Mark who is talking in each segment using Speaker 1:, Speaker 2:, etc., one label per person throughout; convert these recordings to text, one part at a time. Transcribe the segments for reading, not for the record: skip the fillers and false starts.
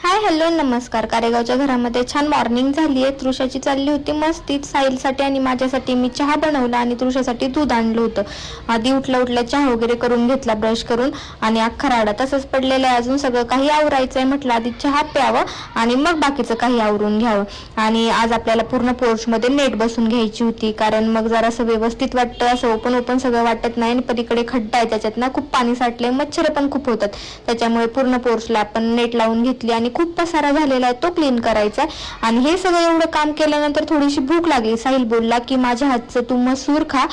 Speaker 1: Hi hello नमस्कार. कारेगावच्या घरामध्ये छान मॉर्निंग झाली आहे. तृषाची चालली होती मस्तीत. साहिलसाठी आणि माझ्यासाठी मी चहा बनवला आणि तृषासाठी दूध आणलं होतं. आधी उठल्या चहा वगैरे करून घेतला ब्रश करून आणि अख्खा राडा तसंच पडलेला आहे. अजून सगळं काही आवरायचंय. म्हटलं आधी चहा प्यावं आणि मग बाकीचं काही आवरून घ्यावं. आणि आज आपल्याला पूर्ण पोर्चमध्ये नेट बसून घ्यायची होती, कारण मग जरासं व्यवस्थित वाटतं. असं ओपन ओपन सगळं वाटत नाही आणि पलीकडे खड्डा आहे, त्याच्यात ना खूप पाणी साठलंय, मच्छर पण खूप होतात. त्याच्यामुळे पूर्ण पोर्चला आपण नेट लावून घेतली आणि खूप पसारा झालेला आहे तो क्लीन करायचा. आणि हे सगळं एवढं काम केल्यानंतर थोडीशी भूक लागली. साहिल बोलला की माझ्या हातचं तू मसूर खा,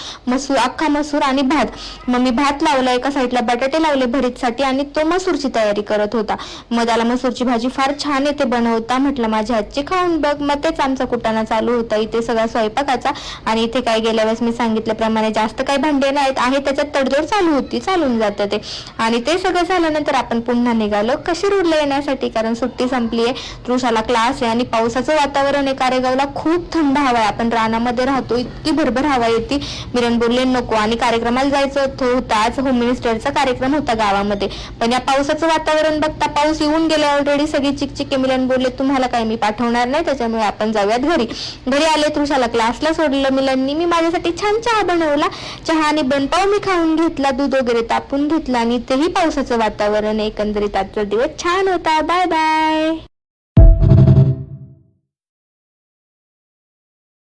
Speaker 1: अख्खा मसूर आणि भात. मग मी भात लावला, एका साईडला बटाटे लावले भरीतसाठी आणि तो मसूरची तयारी करत होता. मग त्याला मसूरची भाजी फार छान येते बनवता. म्हटलं माझ्या हातची खाऊन बघ. मग तेच आमचा कुटाणा चालू होता इथे सगळा स्वयंपाकाचा. आणि इथे काय गेल्या वेळेस मी सांगितल्याप्रमाणे जास्त काही भांडे नाहीत आहे, त्याच्यात तडजोड चालू होती, चालून जातं ते. आणि ते सगळं झाल्यानंतर आपण पुन्हा निघालो कशी रोडला येण्यासाठी, कारण सुट्टी संपली आहे. तृषाला क्लास आहे आणि पावसाचं वातावरण आहे. कारेगावला खूप थंड हवा आहे. आपण रानामध्ये राहतो, इतकी भरभर हवा येते. मिलन बोलले नको, आणि कार्यक्रमाला जायचं होतं. आज होम मिनिस्टरचा कार्यक्रम होता गावामध्ये, पण या पावसाचं वातावरण बघता पाऊस येऊन गेला ऑलरेडी, सगळी चिकचिके. मिलन बोलले तुम्हाला काही मी पाठवणार नाही, त्याच्यामुळे आपण जाऊयात घरी. घरी आले, तृषाला क्लासला सोडलं मिलननी. मी माझ्यासाठी छान चहा बनवला. चहा आणि बनपाव मी खाऊन घेतला, दूध वगैरे तापून घेतला. आणि तेही पावसाचं वातावरण, एकंदरीत आजचा दिवस छान होता. Bye bye.